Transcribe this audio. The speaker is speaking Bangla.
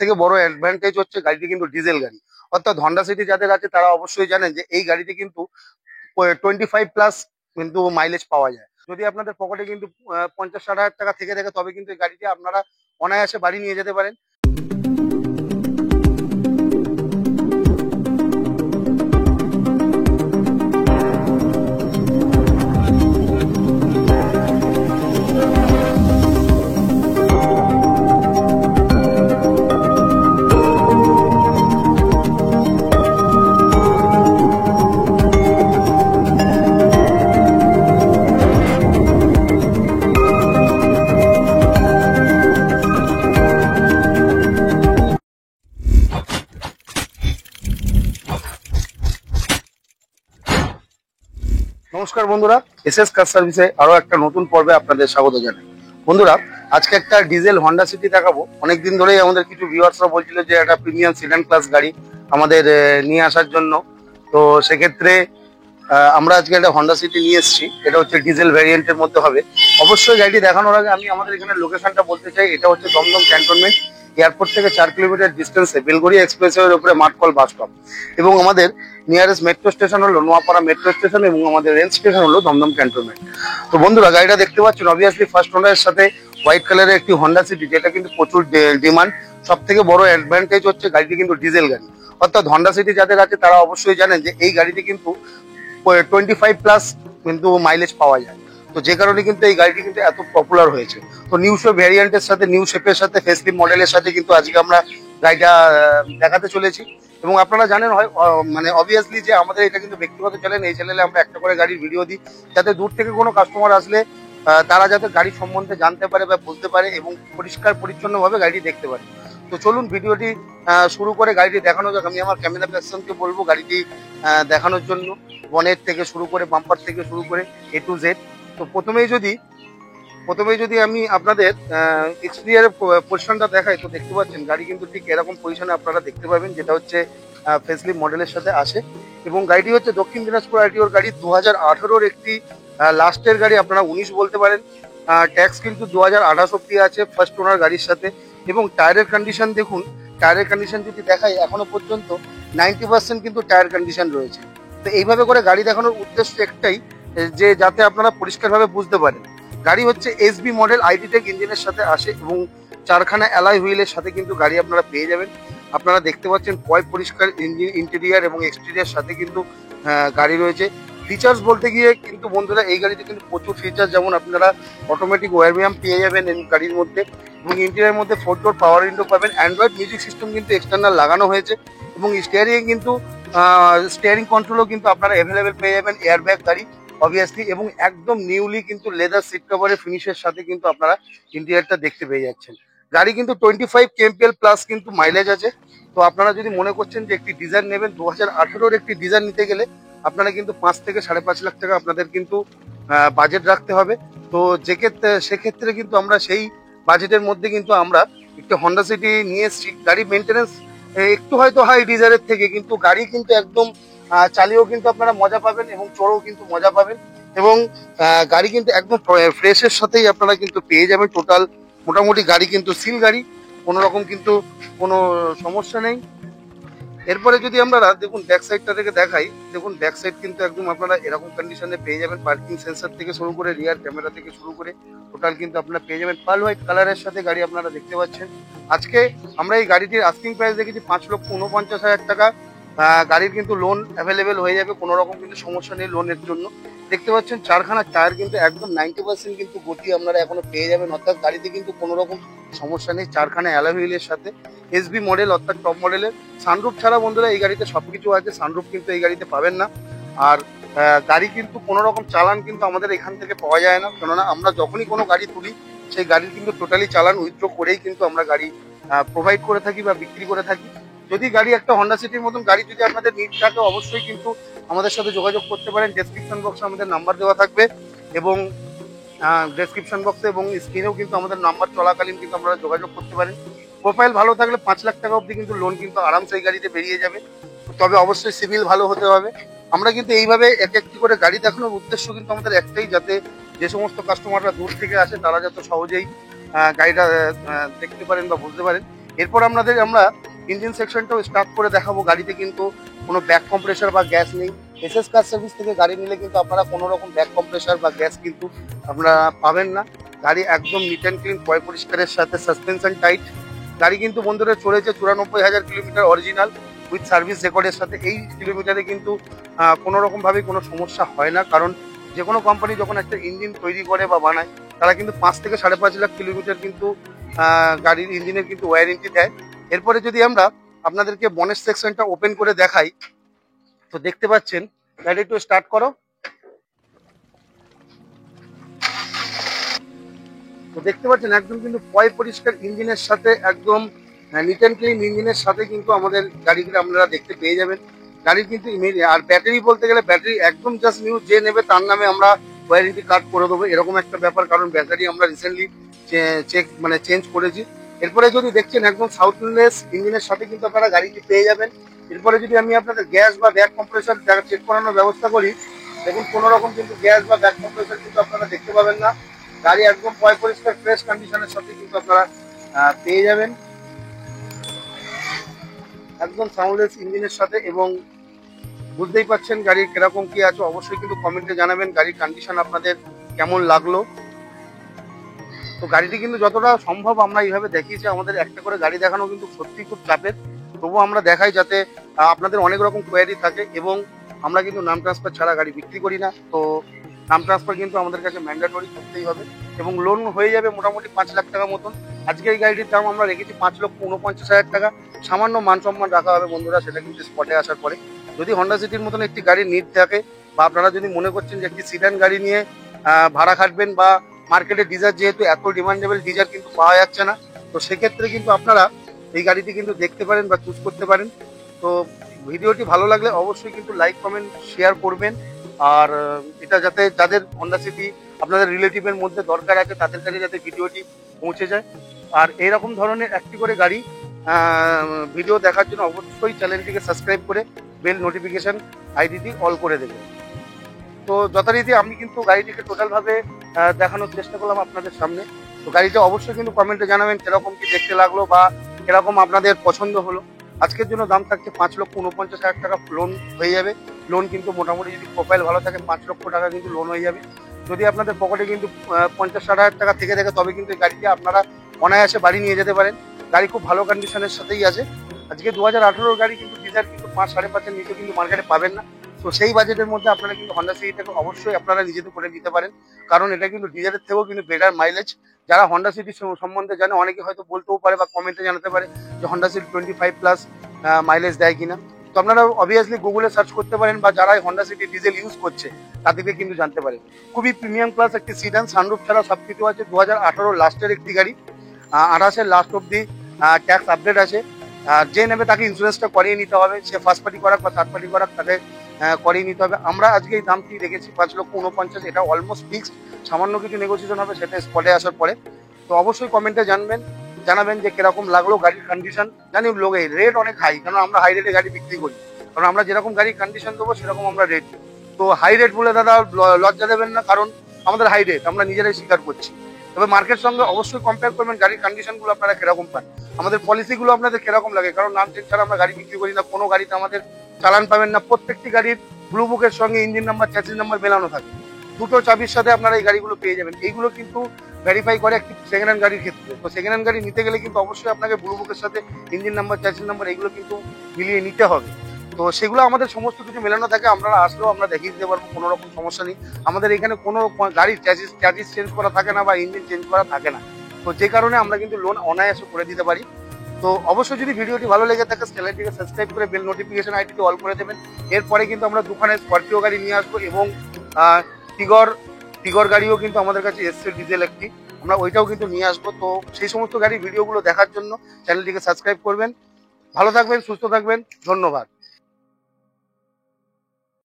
থেকে বড় অ্যাডভান্টেজ হচ্ছে গাড়িটি কিন্তু ডিজেল গাড়ি, অর্থাৎ হন্ডা সিটি যাদের আছে তারা অবশ্যই জানেন যে এই গাড়িতে কিন্তু 25+ কিন্তু মাইলেজ পাওয়া যায়। যদি আপনাদের পকেটে কিন্তু 50-60 হাজার টাকা থেকে থাকে তবে কিন্তু এই গাড়িটি আপনারা অনায়াসে বাড়ি নিয়ে যেতে পারেন। নমস্কার বন্ধুরা, এসএস কার সার্ভিসে আরো একটা নতুন পর্বে আপনাদের স্বাগত জানাই। বন্ধুরা, আজকে একটা ডিজেল হন্ডা সিটি দেখাবো। অনেকদিন ধরেই আমাদের কিছু ভিউয়ার্সরা বলছিল যে একটা প্রিমিয়াম সিডান ক্লাস গাড়ি আমাদের নিয়ে আসার জন্য। তো সেক্ষেত্রে আমরা আজকে একটা হন্ডা সিটি নিয়ে এসেছি। এটা হচ্ছে ডিজেল ভ্যারিয়েন্টের মধ্যে হবে। অবশ্যই গাড়িটি দেখানোর আগে আমি আমাদের এখানে লোকেশনটা বলতে চাই। এটা হচ্ছে দমদম ক্যান্টনমেন্ট, এয়ারপোর্ট থেকে 4 কিলোমিটার ডিস্টেন্সে বেলগড়িয়া এক্সপ্রেসওয়ের উপরে মাঠকল বাস স্টপ, এবং আমাদের নিয়ারেস্ট মেট্রো স্টেশন হলো নোয়াপাড়া মেট্রো স্টেশন, এবং আমাদের রেল স্টেশন হলো দমদম ক্যান্টনমেন্ট। তো বন্ধুরা, গাড়িটা দেখতে পাচ্ছেন অবভিয়াসলি ফার্স্ট ওনারের সাথে হোয়াইট কালারের একটি হন্ডা সিটি, যেটা কিন্তু প্রচুর ডিমান্ড। সব থেকে বড় অ্যাডভান্টেজ হচ্ছে গাড়িটি কিন্তু ডিজেল গাড়ি, অর্থাৎ হন্ডা সিটি যাদের আছে তারা অবশ্যই জানেন যে এই গাড়িটি কিন্তু 25+ কিন্তু মাইলেজ পাওয়া যায়। তো যে কারণে কিন্তু এই গাড়িটি কিন্তু এত পপুলার হয়েছে। তো নিউ শো ভ্যারিয়েন্টের সাথে, নিউ শেপের সাথে, ফেসলিফট মডেলের সাথে কিন্তু আজকে আমরা গাড়িটা দেখাতে চলেছি। এবং আপনারা জানেন হয় মানে অবভিয়াসলি যে আমাদের এটা কিন্তু ব্যক্তিগত চ্যানেল। এই চ্যানেলে আমরা একটা করে গাড়ির ভিডিও দিই, যাতে দূর থেকে কোনো কাস্টমার আসলে তারা যাতে গাড়ি সম্বন্ধে জানতে পারে বা বলতে পারে এবং পরিষ্কার পরিচ্ছন্নভাবে গাড়িটি দেখতে পারে। তো চলুন ভিডিওটি শুরু করে গাড়িটি দেখানো যাক। আমি আমার ক্যামেরা পার্সনকে বলবো গাড়িটি দেখানোর জন্য, বনেট থেকে শুরু করে বাম্পার থেকে শুরু করে A to Z। তো প্রথমেই যদি আমি আপনাদের এক্সটেরিয়রের পজিশনটা দেখাই, তো দেখতে পাচ্ছেন গাড়ি কিন্তু ঠিক এরকম পজিশনে আপনারা দেখতে পাবেন, যেটা হচ্ছে ফেসলিফট মডেলের সাথে আসে। এবং গাড়িটি হচ্ছে দক্ষিণ দিনাজপুর আরটিওর গাড়ি, 2018-র একটি লাস্টের গাড়ি, আপনারা 19 বলতে পারেন। ট্যাক্স কিন্তু 2028 অব্দি আছে ফার্স্ট ওনার গাড়ির সাথে। এবং টায়ারের কন্ডিশন দেখুন, টায়ারের কন্ডিশন যদি দেখাই এখনো পর্যন্ত 90% কিন্তু টায়ার কন্ডিশন রয়েছে। তো এইভাবে করে গাড়ি দেখানোর উদ্দেশ্য একটাই, যে যাতে আপনারা পরিষ্কারভাবে বুঝতে পারেন। গাড়ি হচ্ছে এসবি মডেল আইডিটেক ইঞ্জিনের সাথে আসে, এবং 4খানা অ্যালয় হুইলের সাথে কিন্তু গাড়ি আপনারা পেয়ে যাবেন। আপনারা দেখতে পাচ্ছেন পরিষ্কার ইঞ্জিন, ইন্টেরিয়ার এবং এক্সটেরিয়ার সাথে কিন্তু গাড়ি রয়েছে। ফিচার্স বলতে গিয়ে কিন্তু বন্ধুরা এই গাড়িতে কিন্তু প্রচুর ফিচার, যেমন আপনারা অটোমেটিক ওয়্যারম্যাম পেয়ে যাবেন এই গাড়ির মধ্যে, এবং ইন্টেরিয়ার মধ্যে 4 ডোর পাওয়ার উইন্ডো পাবেন। অ্যান্ড্রয়েড মিউজিক সিস্টেম কিন্তু এক্সটার্নাল লাগানো হয়েছে, এবং স্টিয়ারিং কন্ট্রোলও কিন্তু আপনারা অ্যাভেলেবেল পেয়ে যাবেন। এয়ারব্যাগ গাড়ি অবভিয়াসলি, এবং একদম নিউলি কিন্তু লেদার সিট কভারের ফিনিশের সাথে কিন্তু আপনারা ইন্টেরিয়ারটা দেখতে পেয়ে যাচ্ছেন। গাড়ি কিন্তু 25 kmpl প্লাস কিন্তু মাইলেজ আছে। তো আপনারা যদি মনে করছেন যে একটি ডিজাইন নেবেন, 2018-র একটি ডিজাইন নিতে গেলে আপনারা কিন্তু 5 থেকে 5.5 লাখ টাকা আপনাদের কিন্তু বাজেট রাখতে হবে। তো সেক্ষেত্রে কিন্তু আমরা সেই বাজেটের মধ্যে কিন্তু আমরা একটি হন্ডা সিটি নিয়ে এসেছি। গাড়ি মেনটেন্যান্স একটু হয়তো হাই ডিজাইনের থেকে, কিন্তু গাড়ি কিন্তু একদম চালিয়েও কিন্তু আপনারা মজা পাবেন এবং চড়েও কিন্তু মজা পাবেন। এবং গাড়ি কিন্তু একদম ফ্রেশের সাথেই আপনারা কিন্তু পেয়ে যাবেন। টোটাল মোটামুটি গাড়ি কিন্তু সিল গাড়ি, কোনো রকম কিন্তু কোনো সমস্যা নেই। এরপরে যদি আমরা দেখুন ব্যাক সাইডটা থেকে দেখাই, দেখুন ব্যাক সাইড কিন্তু একদম আপনারা এরকম কন্ডিশনে পেয়ে যাবেন। পার্কিং সেন্সর থেকে শুরু করে, রিয়ার ক্যামেরা থেকে শুরু করে টোটাল কিন্তু আপনারা পেয়ে যাবেন। পার্ল হোয়াইট কালারের সাথে গাড়ি আপনারা দেখতে পাচ্ছেন। আজকে আমরা এই গাড়িটির আস্কিং প্রাইস দেখেছি 5,49,000 টাকা। গাড়ির কিন্তু লোন অ্যাভেলেবেল হয়ে যাবে, কোনো রকম কিন্তু সমস্যা নেই লোনের জন্য। দেখতে পাচ্ছেন 4খানা টায়ার কিন্তু একদম 90% কিন্তু গতি আপনারা এখনো পেয়ে যাবেন, অর্থাৎ গাড়িতে কিন্তু কোনো রকম সমস্যা নেই। 4খানা অ্যালয় হুইলের সাথে এসবি মডেল, অর্থাৎ টপ মডেলের। সানরুফ ছাড়া বন্ধুরা এই গাড়িতে সবকিছু আছে, সানরুফ কিন্তু এই গাড়িতে পাবেন না। আর গাড়ি কিন্তু কোনো রকম চালান কিন্তু আমাদের এখান থেকে পাওয়া যায় না, কেননা আমরা যখনই কোনো গাড়ি তুলি সেই গাড়ির কিন্তু টোটালি চালান উইথড্র করেই কিন্তু আমরা গাড়ি প্রোভাইড করে থাকি বা বিক্রি করে থাকি। যদি গাড়ি একটা হন্ডা সিটির মতন গাড়ি যদি আপনাদের নিড থাকে, অবশ্যই কিন্তু আমাদের সাথে যোগাযোগ করতে পারেন। ডেসক্রিপশন বক্সে আমাদের নাম্বার দেওয়া থাকবে, এবং ডেসক্রিপশন বক্সে এবং স্ক্রিনেও কিন্তু আমাদের নাম্বার চলাকালীন কিন্তু আপনারা যোগাযোগ করতে পারেন। প্রোফাইল ভালো থাকলে 5 লাখ টাকা অবধি কিন্তু লোন কিন্তু আরামসে এই গাড়িতে বেরিয়ে যাবে। তবে অবশ্যই সিভিল ভালো হতে হবে। আমরা কিন্তু এইভাবে এক একটি করে গাড়ি দেখানোর উদ্দেশ্য কিন্তু আমাদের একটাই, যাতে যে সমস্ত কাস্টমাররা দূর থেকে আসে তারা যাতে সহজেই গাড়িটা দেখতে পারেন বা বুঝতে পারেন। এরপর আমরা ইঞ্জিন সেকশনটাও স্টার্ট করে দেখাবো। গাড়িতে কিন্তু কোনো ব্যাক কম্প্রেসার বা গ্যাস নেই। এসএস কার সার্ভিস থেকে গাড়ি নিলে কিন্তু আপনারা কোনো রকম ব্যাক কম্প্রেসার বা গ্যাস কিন্তু আপনারা পাবেন না। গাড়ি একদম নিট অ্যান্ড ক্লিন, পয় পরিষ্কারের সাথে সাসপেনশন টাইট। গাড়ি কিন্তু বন্ধুরা চলেছে 94,000 কিলোমিটার অরিজিনাল উইথ সার্ভিস রেকর্ডের সাথে। এই কিলোমিটারে কিন্তু কোনো রকমভাবে কোনো সমস্যা হয় না, কারণ যে কোনো কোম্পানি যখন একটা ইঞ্জিন তৈরি করে বা বানায় তারা কিন্তু 5 থেকে 5.5 লাখ কিলোমিটার কিন্তু গাড়ির ইঞ্জিনের কিন্তু ওয়ারেন্টি দেয়। এরপরে যদি আমরা আপনাদেরকে বনেট সেকশনটা ওপেন করে দেখাই, তো দেখতে পাচ্ছেন, গাড়ি একটু স্টার্ট করো। তো দেখতে পাচ্ছেন একদম কিন্তু পয় পরিষ্কার ইঞ্জিনের সাথে, একদম নিট অ্যান্ড ক্লিন ইঞ্জিনের সাথে কিন্তু আমাদের গাড়িগুলো আপনারা দেখতে পেয়ে যাবেন। গাড়ির কিন্তু আর ব্যাটারি বলতে গেলে ব্যাটারি একদম জাস্ট নিউ, যে নেবে তার নামে আমরা ওয়ারেন্টি কার্ড করে দেবো, এরকম একটা ব্যাপার, কারণ ব্যাটারি আমরা রিসেন্টলি চেঞ্জ করেছি। এরপরে যদি দেখছেন একদম সাউথলেস ইঞ্জিনের সাথে কিন্তু আপনারা গাড়িটি পেয়ে যাবেন। এরপরে যদি আমি আপনাদের গ্যাস বা ব্যাক কম্প্রেসার চেক করানোর ব্যবস্থা করি, দেখুন কোনো রকম কিন্তু গ্যাস বা ব্যাক কম্প্রেসার কিন্তু আপনারা দেখতে পাবেন না। গাড়ি একদম পয় পরিষ্কার ফ্রেশ কন্ডিশনের সাথে কিন্তু আপনারা পেয়ে যাবেন, একদম সাউন্ডলেস ইঞ্জিনের সাথে। এবং বুঝতেই পারছেন গাড়ির কিরকম কি আছে, অবশ্যই কিন্তু কমেন্টে জানাবেন গাড়ির কন্ডিশন আপনাদের কেমন লাগলো। তো গাড়িটি কিন্তু যতটা সম্ভব আমরা এইভাবে দেখিয়েছি, আমাদের একটা করে গাড়ি দেখানো কিন্তু সত্যি খুব চাপের, তবুও আমরা দেখাই যাতে আপনাদের অনেক রকম কোয়ারি থাকে। এবং আমরা কিন্তু নাম ট্রান্সফার ছাড়া গাড়ি বিক্রি করি না, তো নাম ট্রান্সফার কিন্তু আমাদের কাছে ম্যান্ডেটরি করতেই হবে। এবং লোন হয়ে যাবে মোটামুটি 5 লাখ টাকা মতন। আজকে এই গাড়িটির দাম আমরা রেখেছি 5,49,000 টাকা। সামান্য মান সম্মান রাখা হবে বন্ধুরা, সেটা কিন্তু স্পটে আসার পরে। যদি হন্ডা সিটির মতন একটি গাড়ির নিড থাকে, বা আপনারা যদি মনে করছেন যে একটি সিডান গাড়ি নিয়ে ভাড়া খাটবেন, বা মার্কেটে ডিজার যেহেতু এত ডিমান্ডেবল ডিজার কিন্তু পাওয়া যাচ্ছে না, তো সেক্ষেত্রে কিন্তু আপনারা এই গাড়িটি কিন্তু দেখতে পারেন বা চুজ করতে পারেন। তো ভিডিওটি ভালো লাগলে অবশ্যই কিন্তু লাইক কমেন্ট শেয়ার করবেন। আর এটা যাতে যাদের হন্ডা সিটি আপনাদের রিলেটিভের মধ্যে দরকার আছে, তাদের কাছে যাতে ভিডিওটি পৌঁছে যায়। আর এইরকম ধরনের একটি করে গাড়ি ভিডিও দেখার জন্য অবশ্যই চ্যানেলটিকে সাবস্ক্রাইব করে বেল নোটিফিকেশন আইডিটি অল করে দেবেন। তো যথারীতি আমি কিন্তু গাড়িটিকে টোটালভাবে দেখানোর চেষ্টা করলাম আপনাদের সামনে। তো গাড়িটা অবশ্যই কিন্তু কমেন্টে জানাবেন কিরকম কি দেখতে লাগলো বা কিরকম আপনাদের পছন্দ হলো। আজকের জন্য দাম থাকছে 5,49,000 টাকা, লোন হয়ে যাবে। লোন কিন্তু মোটামুটি যদি প্রোফাইল ভালো থাকে 5 লক্ষ টাকা কিন্তু লোন হয়ে যাবে। যদি আপনাদের পকেটে কিন্তু 50-60 হাজার টাকা থেকে থাকে, তবে কিন্তু এই গাড়িটি আপনারা অনায়াসে বাড়ি নিয়ে যেতে পারেন। গাড়ি খুব ভালো কন্ডিশনের সাথেই আছে। আজকে 2018 গাড়ি কিন্তু ডিজার কিন্তু 5-5.5-এর নিচে কিন্তু মার্কেটে পাবেন না। তো সেই বাজেটের মধ্যে আপনারা কিন্তু হন্ডা সিটিটাকে অবশ্যই আপনারা নিজেদের করে নিতে পারেন, কারণ এটা কিন্তু ডিজারের থেকেও কিন্তু বেটার মাইলেজ। যারা হন্ডা সিটি সম্বন্ধে জানে, অনেকে হয়তো বলতেও পারে বা কমেন্টে জানাতে পারে যে হন্ডা সিটি 25+ মাইলেজ দেয় কিনা। তো আপনারা অবভিয়াসলি গুগলে সার্চ করতে পারেন, বা যারা হন্ডা সিটি ডিজেল ইউজ করছে তাদেরকে কিন্তু জানতে পারেন। খুবই প্রিমিয়াম ক্লাস একটি সিডান, সানরুফ ছাড়া সবকিছু আছে। 2018 লাস্টের একটি গাড়ি, 28-এর লাস্ট অব্দি ট্যাক্স আপডেট আছে। যে নেবে তাকে ইন্স্যুরেন্সটা করিয়ে নিতে হবে, সে ফার্স্ট পার্টি করাক বা থার্ড পার্টি করাক, তাকে করিয়ে নিতে হবে। আমরা আজকে এই দামটি রেখেছি 5,49,000, এটা অলমোস্ট ফিক্সড। সামান্য কিছু নেগোসিয়েশন হবে, সেটা স্পটে আসার পরে। তো অবশ্যই কমেন্টে জানাবেন যে কিরকম লাগলো গাড়ির কন্ডিশন। জানি লোকে রেট অনেক হাই, কারণ আমরা হাই রেটে গাড়ি বিক্রি করি, কারণ আমরা যেরকম গাড়ির কন্ডিশন দেবো সেরকম আমরা রেট। তো হাই রেট বলে দাদা লজ্জা দেবেন না, কারণ আমাদের হাই রেট আমরা নিজেরাই স্বীকার করছি। তবে মার্কেট সঙ্গে অবশ্যই কম্পেয়ার করবেন গাড়ির কন্ডিশনগুলো আপনারা কিরকম পান, আমাদের পলিসিগুলো আপনাদের কিরকম লাগে, কারণ নাম চেঞ্জ ছাড়া আমরা গাড়ি বিক্রি করি না। কোনো গাড়িতে আমাদের চালান পাবেন না, প্রত্যেকটি গাড়ির ব্লু বুকের সঙ্গে ইঞ্জিন নাম্বার, চ্যাসিস নাম্বার মেলানো থাকে। দুটো চাবির সাথে আপনারা এই গাড়িগুলো পেয়ে যাবেন। এইগুলো কিন্তু ভেরিফাই করে একটি সেকেন্ড হ্যান্ড গাড়ির ক্ষেত্রে। তো সেকেন্ড হ্যান্ড গাড়ি নিতে গেলে কিন্তু অবশ্যই আপনাকে ব্লু বুকের সাথে ইঞ্জিন নাম্বার, চ্যাসিস নাম্বার এইগুলো কিন্তু মিলিয়ে নিতে হবে। তো সেগুলো আমাদের সমস্ত কিছু মেলানো থাকে, আপনারা আসলেও আমরা দেখিয়ে দিতে পারবো, কোনো রকম সমস্যা নেই। আমাদের এখানে কোনো গাড়ির চ্যাসিস চেঞ্জ করা থাকে না বা ইঞ্জিন চেঞ্জ করা থাকে না। তো যে কারণে আমরা কিন্তু লোন অনায়াসে করে দিতে পারি। তো অবশ্যই যদি ভিডিওটি ভালো লেগে থাকে, চ্যানেলটিকে সাবস্ক্রাইব করে বেল নোটিফিকেশন আইডিটি অল করে দেবেন। এরপরে কিন্তু আমরা দুখানে স্করপিও গাড়ি নিয়ে আসবো, এবং টিগর গাড়িও কিন্তু আমাদের কাছে এসছে ডিজেল একটি, আমরা ওইটাও কিন্তু নিয়ে আসবো। তো সেই সমস্ত গাড়ি ভিডিওগুলো দেখার জন্য চ্যানেলটিকে সাবস্ক্রাইব করবেন। ভালো থাকবেন, সুস্থ থাকবেন, ধন্যবাদ।